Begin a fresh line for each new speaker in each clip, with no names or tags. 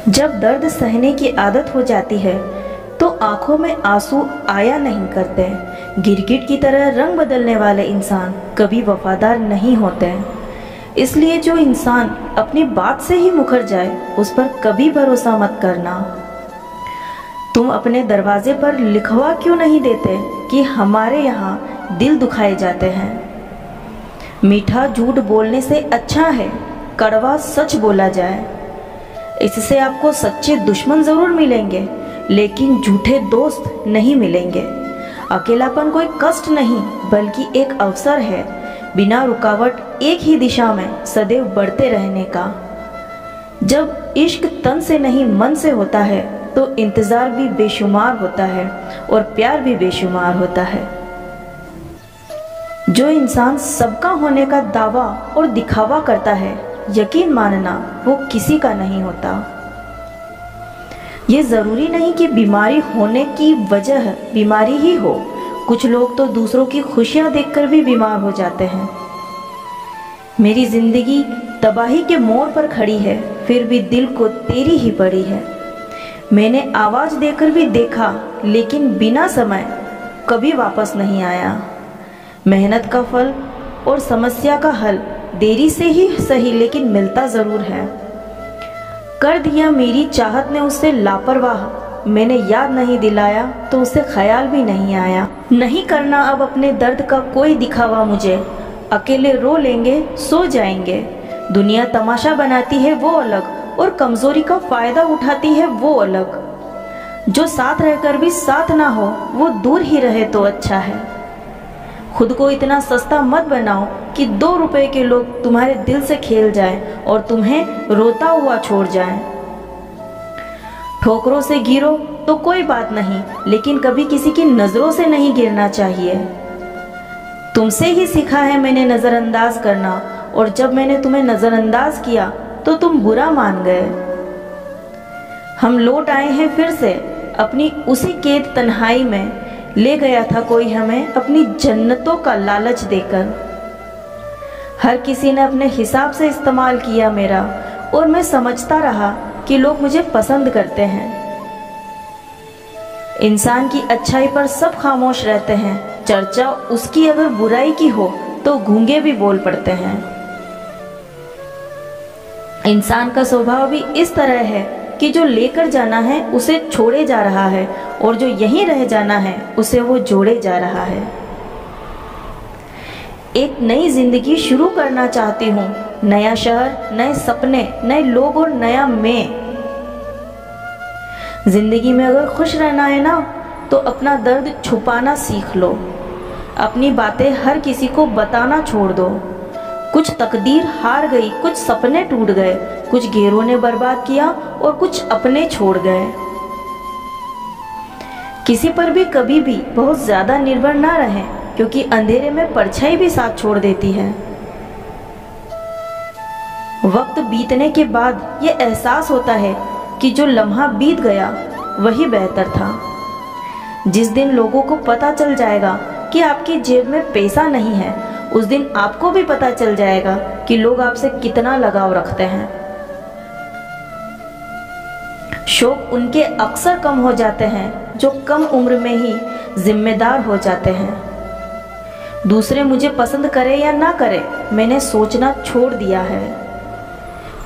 जब दर्द सहने की आदत हो जाती है तो आंखों में आंसू आया नहीं करते। गिरगिट की तरह रंग बदलने वाले इंसान कभी वफादार नहीं होते। इसलिए जो इंसान अपनी बात से ही मुकर जाए उस पर कभी भरोसा मत करना। तुम अपने दरवाजे पर लिखवा क्यों नहीं देते कि हमारे यहाँ दिल दुखाए जाते हैं। मीठा झूठ बोलने से अच्छा है कड़वा सच बोला जाए। इससे आपको सच्चे दुश्मन जरूर मिलेंगे लेकिन झूठे दोस्त नहीं मिलेंगे। अकेलापन कोई कष्ट नहीं बल्कि एक अवसर है, बिना रुकावट एक ही दिशा में सदैव बढ़ते रहने का। जब इश्क तन से नहीं मन से होता है तो इंतजार भी बेशुमार होता है और प्यार भी बेशुमार होता है। जो इंसान सबका होने का दावा और दिखावा करता है, यकीन मानना वो किसी का नहीं होता। ये जरूरी नहीं कि बीमारी होने की वजह बीमारी ही हो। कुछ लोग तो दूसरों की खुशियां देखकर भी बीमार हो जाते हैं। मेरी जिंदगी तबाही के मोड़ पर खड़ी है, फिर भी दिल को तेरी ही पड़ी है। मैंने आवाज देकर भी देखा लेकिन बिना समय कभी वापस नहीं आया। मेहनत का फल और समस्या का हल देरी से ही सही लेकिन मिलता जरूर है। कर दिया मेरी चाहत ने उससे लापरवाह, मैंने याद नहीं दिलाया तो उसे ख्याल भी नहीं आया। नहीं करना अब अपने दर्द का कोई दिखावा मुझे, अकेले रो लेंगे सो जाएंगे। दुनिया तमाशा बनाती है वो अलग और कमजोरी का फायदा उठाती है वो अलग। जो साथ रहकर भी साथ ना हो वो दूर ही रहे तो अच्छा है। खुद को इतना सस्ता मत बनाओ कि 2 रुपए के लोग तुम्हारे दिल से खेल जाएं और तुम्हें रोता हुआ छोड़ जाएं। ठोकरों से गिरो तो कोई बात नहीं लेकिन कभी किसी की नजरों से नहीं गिरना चाहिए। तुमसे ही सीखा है मैंने नजरअंदाज करना और जब मैंने तुम्हें नजरअंदाज किया तो तुम बुरा मान गए। हम लौट आए हैं फिर से अपनी उसी कैद तन्हाई में, ले गया था कोई हमें अपनी जन्नतों का लालच देकर। हर किसी ने अपने हिसाब से इस्तेमाल किया मेरा और मैं समझता रहा कि लोग मुझे पसंद करते हैं। इंसान की अच्छाई पर सब खामोश रहते हैं, चर्चा उसकी अगर बुराई की हो तो गूंगे भी बोल पड़ते हैं। इंसान का स्वभाव भी इस तरह है कि जो लेकर जाना है उसे छोड़े जा रहा है और जो यहीं रह जाना है उसे वो जोड़े जा रहा है। एक नई जिंदगी शुरू करना चाहती हूँ, नया शहर, नए सपने, नए लोग और नया मैं। जिंदगी में अगर खुश रहना है ना तो अपना दर्द छुपाना सीख लो। अपनी बातें हर किसी को बताना छोड़ दो। कुछ तकदीर हार गई, कुछ सपने टूट गए, कुछ गैरों ने बर्बाद किया और कुछ अपने छोड़ गए। किसी पर भी कभी भी बहुत ज्यादा निर्भर ना रहें क्योंकि अंधेरे में परछाई भी साथ छोड़ देती है। वक्त बीतने के बाद ये एहसास होता है कि जो लम्हा बीत गया वही बेहतर था। जिस दिन लोगों को पता चल जाएगा कि आपकी जेब में पैसा नहीं है, उस दिन आपको भी पता चल जाएगा कि लोग आपसे कितना लगाव रखते हैं। शौक उनके अक्सर कम हो जाते हैं जो कम उम्र में ही जिम्मेदार हो जाते हैं। दूसरे मुझे पसंद करे या ना करे, मैंने सोचना छोड़ दिया है।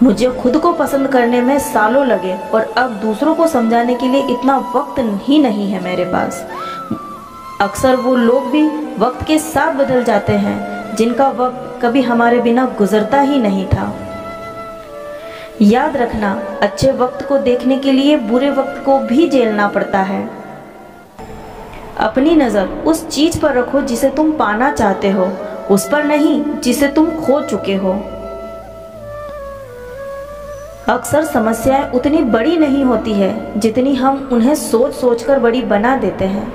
मुझे खुद को पसंद करने में सालों लगे और अब दूसरों को समझाने के लिए इतना वक्त ही नहीं है मेरे पास। अक्सर वो लोग भी वक्त के साथ बदल जाते हैं जिनका वक्त कभी हमारे बिना गुजरता ही नहीं था। याद रखना, अच्छे वक्त को देखने के लिए बुरे वक्त को भी झेलना पड़ता है। अपनी नज़र उस चीज पर रखो जिसे तुम पाना चाहते हो, उस पर नहीं जिसे तुम खो चुके हो। अक्सर समस्याएं उतनी बड़ी नहीं होती है जितनी हम उन्हें सोच सोचकर बड़ी बना देते हैं।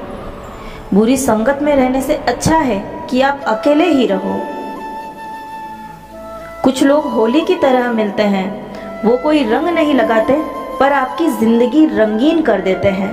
बुरी संगत में रहने से अच्छा है कि आप अकेले ही रहो। कुछ लोग होली की तरह मिलते हैं, वो कोई रंग नहीं लगाते पर आपकी जिंदगी रंगीन कर देते हैं।